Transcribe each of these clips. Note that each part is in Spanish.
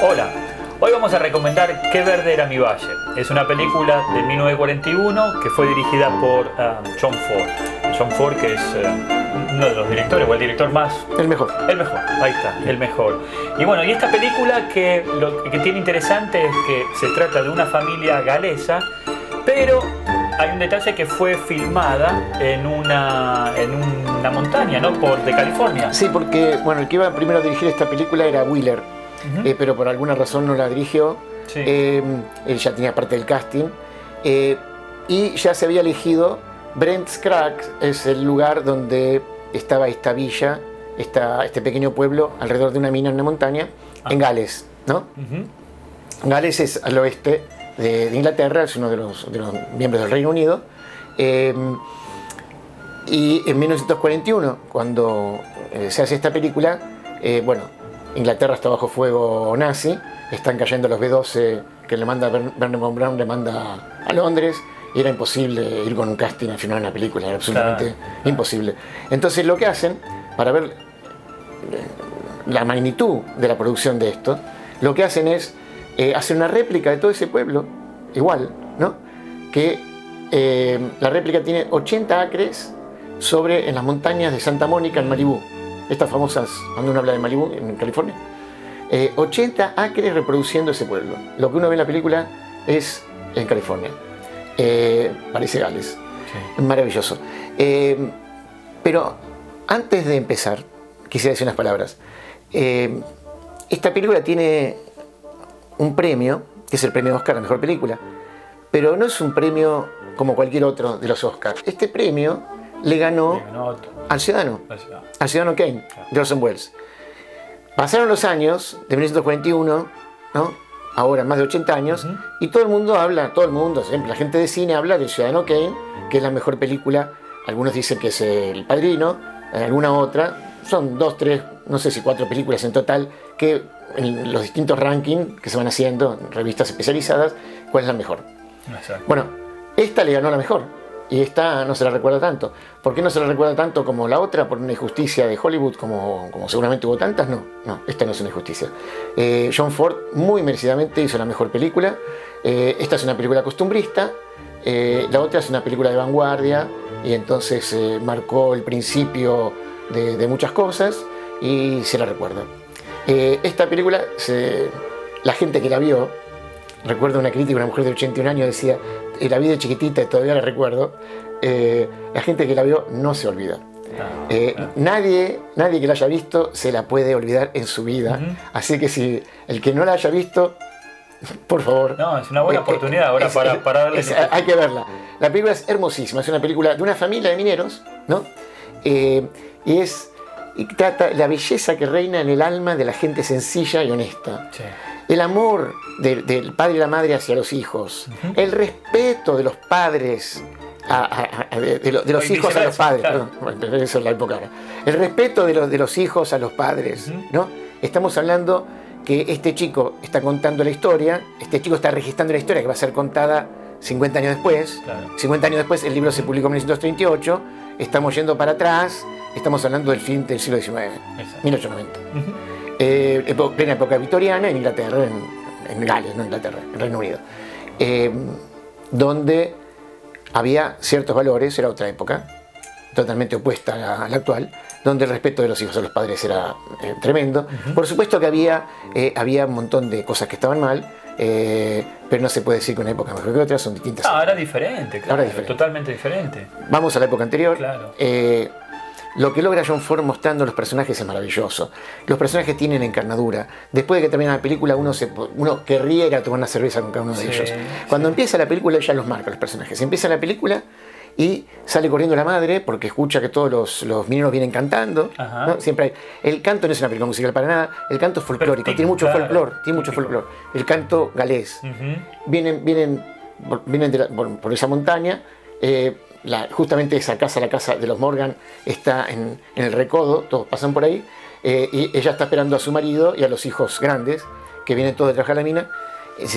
Hola, hoy vamos a recomendar Qué verde era mi valle. Es una película de 1941 que fue dirigida por John Ford. John Ford, que es uno de los directores, o el director más... El mejor. El mejor, ahí está, el mejor. Y bueno, y esta película que lo que tiene interesante es que se trata de una familia galesa, pero hay un detalle que fue filmada en una montaña, ¿no? De California. Sí, porque bueno, el que iba primero a dirigir esta película era Wheeler, pero por alguna razón no la dirigió. Sí. Él ya tenía parte del casting y ya se había elegido Brent's Crack, es el lugar donde estaba esta villa, este pequeño pueblo alrededor de una mina en una montaña, en Gales, ¿no? Gales es al oeste de Inglaterra, es uno de los miembros del Reino Unido. Y en 1941, cuando se hace esta película, Inglaterra está bajo fuego nazi, están cayendo los B-12 que le manda Wernher von Braun, le manda a Londres, y era imposible ir con un casting al final de una película, era absolutamente imposible. Entonces lo que hacen, para ver la magnitud de la producción de esto, lo que hacen es hacer una réplica de todo ese pueblo, igual, ¿no? Que la réplica tiene 80 acres en las montañas de Santa Mónica en Malibú, estas famosas, cuando uno habla de Malibú en California, 80 acres reproduciendo ese pueblo. Lo que uno ve en la película es en California, parece Gales, sí. Maravilloso. Pero antes de empezar, quisiera decir unas palabras. Esta película tiene un premio, que es el premio Oscar a la mejor película, pero no es un premio como cualquier otro de los Oscars. Este premio le ganó al Ciudadano Kane, de Orson Welles. Pasaron los años de 1941, ¿no? Ahora más de 80 años, y todo el mundo siempre la gente de cine habla del Ciudadano Kane, que es la mejor película. Algunos dicen que es El Padrino, alguna otra, son 2, 3, no sé si 4 películas en total, que en los distintos rankings que se van haciendo en revistas especializadas, ¿cuál es la mejor? Exacto. Bueno, esta le ganó la mejor, y esta no se la recuerda tanto. ¿Por qué no se la recuerda tanto como la otra? ¿Por una injusticia de Hollywood, como seguramente hubo tantas? No, esta no es una injusticia. John Ford muy merecidamente hizo la mejor película. Esta es una película costumbrista, la otra es una película de vanguardia, y entonces marcó el principio de muchas cosas, y se la recuerda. Esta película, la gente que la vio, recuerdo una crítica, una mujer de 81 años decía, la vi de chiquitita y todavía la recuerdo. La gente que la vio no se olvida. Nadie que la haya visto se la puede olvidar en su vida. Así que si el que no la haya visto, por favor. No, es una buena oportunidad ahora para darle. Hay que verla. La película es hermosísima, es una película de una familia de mineros, ¿no? Y trata la belleza que reina en el alma de la gente sencilla y honesta. Sí. El amor del padre y la madre hacia los hijos, el respeto de los padres de los hijos a los padres, claro. Perdón, eso es la época ahora. El respeto de los hijos a los padres, ¿no? Estamos hablando que este chico está contando la historia, este chico está registrando la historia que va a ser contada 50 años después. Claro. 50 años después el libro se publicó en 1938, estamos yendo para atrás, estamos hablando del fin del siglo XIX, 1890. Plena época victoriana en Inglaterra, en Gales, no Inglaterra, en Reino Unido, donde había ciertos valores, era otra época, totalmente opuesta a la actual, donde el respeto de los hijos a los padres era tremendo. Por supuesto que había un montón de cosas que estaban mal, pero no se puede decir que una época mejor que otra, son distintas. Ahora diferente, claro, ahora diferente. Totalmente diferente. Vamos a la época anterior. Claro. Lo que logra John Ford mostrando los personajes es maravilloso. Los personajes tienen encarnadura. Después de que termina la película, uno querría ir a tomar una cerveza con cada uno de ellos. Cuando empieza la película, ya los marca los personajes. Empieza la película y sale corriendo la madre porque escucha que todos los mineros vienen cantando, ¿no? Siempre el canto no es una película musical para nada, el canto es folclórico, tiene mucho folclore, el canto galés. Vienen por esa montaña. Justamente esa casa, la casa de los Morgan, está en el recodo, todos pasan por ahí, y ella está esperando a su marido y a los hijos grandes, que vienen todos de trabajar a la mina.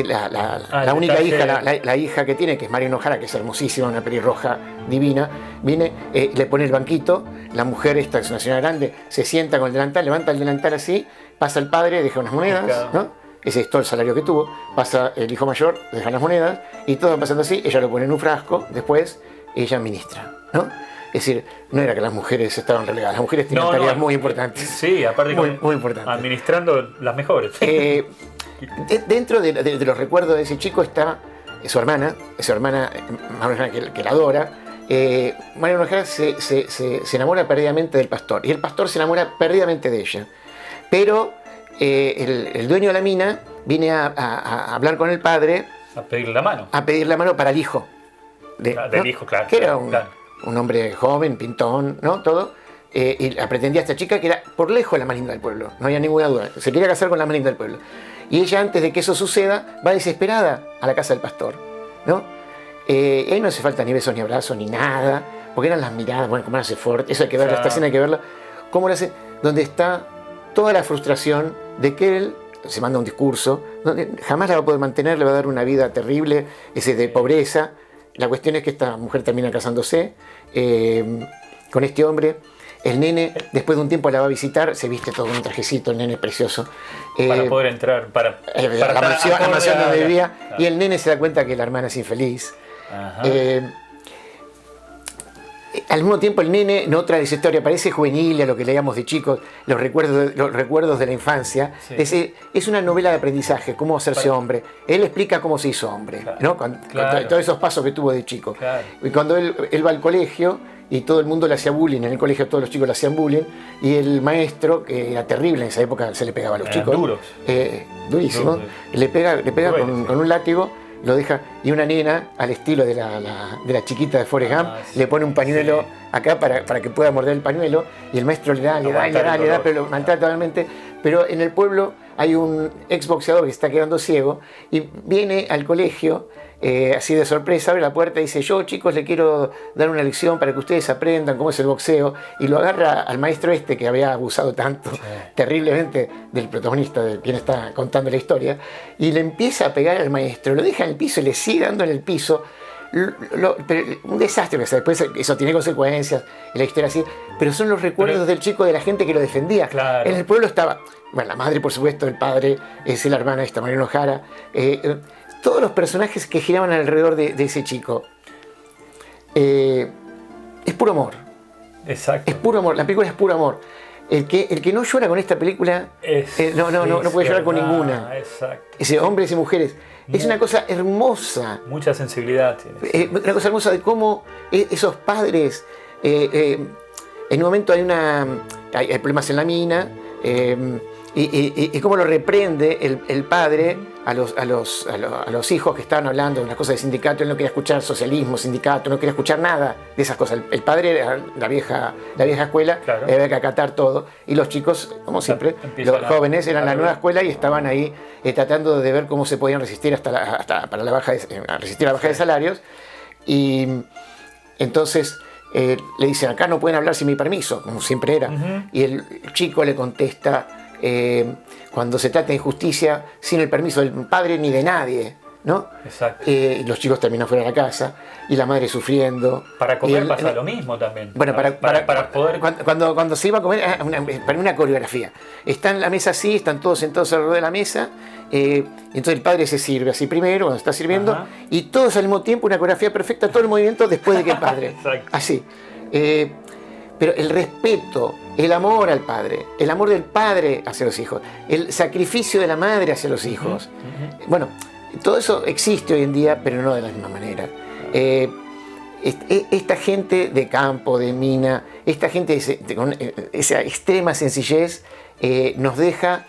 La única hija, la hija que tiene, que es Marion O'Hara, que es hermosísima, una pelirroja divina, viene, le pone el banquito, la mujer esta, que es una señora grande, se sienta con el delantal, levanta el delantal así, pasa el padre, deja unas monedas, ¿no? ese es todo el salario que tuvo, pasa el hijo mayor, deja las monedas, y todo va pasando así, ella lo pone en un frasco, después ella administra, ¿no? Es decir, no era que las mujeres estaban relegadas, las mujeres tenían tareas muy importantes. Sí, aparte muy importantes. Administrando las mejores. Dentro de los recuerdos de ese chico está su hermana María que la adora. María Ojara se enamora perdidamente del pastor, y el pastor se enamora perdidamente de ella. Pero el dueño de la mina viene a hablar con el padre. A pedirle la mano. A pedir la mano para el hijo. Del hijo, claro. Que era un hombre joven, pintón, ¿no? Todo. Y la pretendía esta chica, que era por lejos la más linda del pueblo, no había ninguna duda. Se quería casar con la más linda del pueblo. Y ella, antes de que eso suceda, va desesperada a la casa del pastor, ¿no? Y ahí no hace falta ni besos, ni abrazos, ni nada, porque eran las miradas, bueno, cómo lo hace Ford, eso hay que verlo, esta escena hay que verla, cómo lo hace, donde está toda la frustración de que él se manda un discurso, donde jamás la va a poder mantener, le va a dar una vida terrible, de pobreza. La cuestión es que esta mujer termina casándose con este hombre. El nene, después de un tiempo la va a visitar, se viste todo con un trajecito, el nene precioso. Para poder entrar, para la mansión donde vivía, claro. Y el nene se da cuenta que la hermana es infeliz. Al mismo tiempo el nene, en otra de esa historia, parece juvenil a lo que leíamos de chicos, los recuerdos de la infancia. Sí. Es una novela de aprendizaje, cómo hacerse hombre. Él explica cómo se hizo hombre, claro. ¿No? Con todos esos pasos que tuvo de chico. Claro. Y cuando él va al colegio, y todo el mundo le hacía bullying, en el colegio todos los chicos le hacían bullying, y el maestro, que era terrible en esa época, se le pegaba a los chicos. Duros. Durísimo. Le pega con un látigo, lo deja, y una nena, al estilo de la chiquita de Forrest Gump, sí. Le pone un pañuelo acá para que pueda morder el pañuelo, y el maestro le da, pero lo maltrata totalmente. Pero en el pueblo hay un exboxeador que está quedando ciego, y viene al colegio, así de sorpresa, abre la puerta y dice: yo, chicos, le quiero dar una lección para que ustedes aprendan cómo es el boxeo, y lo agarra al maestro que había abusado tanto, sí. Terriblemente, del protagonista, de quien está contando la historia, y le empieza a pegar al maestro, lo deja en el piso y le sigue dando en el piso. Pero un desastre, después eso tiene consecuencias, la historia así, pero son los recuerdos del chico, de la gente que lo defendía. Claro. En el pueblo estaba, bueno, la madre, por supuesto, el padre, la hermana esta, María Ojara, todos los personajes que giraban alrededor de ese chico. Es puro amor. Exacto. Es puro amor, la película es puro amor. El que no llora con esta película no puede llorar con ninguna. Exacto. Hombres y mujeres. Es una cosa hermosa. Mucha sensibilidad tiene. Una cosa hermosa de cómo esos padres, en un momento hay problemas en la mina, y cómo lo reprende el padre a los hijos que estaban hablando de unas cosas de sindicato. Él no quería escuchar socialismo, sindicato, no quería escuchar nada de esas cosas. El padre era la vieja escuela, claro. Había que acatar todo, y los chicos, como siempre, los jóvenes eran la nueva escuela y estaban ahí tratando de ver cómo se podían resistir para la baja de salarios. Y entonces le dicen: acá no pueden hablar sin mi permiso, como siempre era. Y el chico le contesta: cuando se trata de injusticia, sin el permiso del padre ni de nadie, ¿no? Exacto. Los chicos terminan fuera de la casa, y la madre sufriendo. Para comer pasa lo mismo también. Bueno, para poder... Cuando se iba a comer, para una coreografía. Está en la mesa así, están todos sentados alrededor de la mesa, entonces el padre se sirve así primero, cuando está sirviendo, ajá. Y todos al mismo tiempo, una coreografía perfecta, todo el movimiento después de que el padre. Así. Pero el respeto, el amor al padre, el amor del padre hacia los hijos, el sacrificio de la madre hacia los hijos. Bueno, todo eso existe hoy en día, pero no de la misma manera. Esta gente de campo, de mina, esta gente con esa extrema sencillez, nos deja,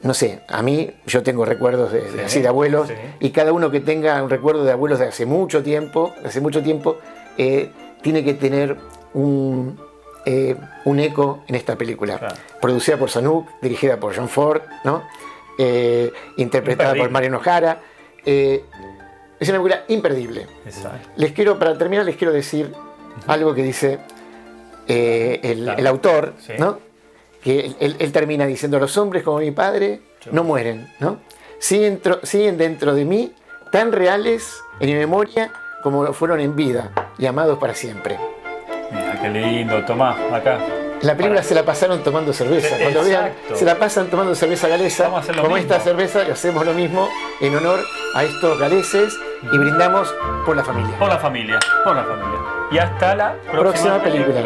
no sé, a mí, yo tengo recuerdos de abuelos, sí. Y cada uno que tenga un recuerdo de abuelos de hace mucho tiempo, tiene que tener un eco en esta película. Claro. Producida por Zanuck, dirigida por John Ford, ¿no? Interpretada por María Ojara. Es una película imperdible. Exacto. Para terminar, les quiero decir algo que dice el autor, sí. ¿No? Que él termina diciendo: los hombres como mi padre no mueren, ¿no? Siguen dentro de mí, tan reales en mi memoria como lo fueron en vida, y amados para siempre. Mira, qué lindo. Tomá, acá. La película se la pasaron tomando cerveza. Cuando vean, se la pasan tomando cerveza galesa, Vamos a hacer lo como mismo. esta cerveza, y hacemos lo mismo en honor a estos galeses y brindamos por la familia. Por la familia, por la familia. Y hasta la próxima Próxima película.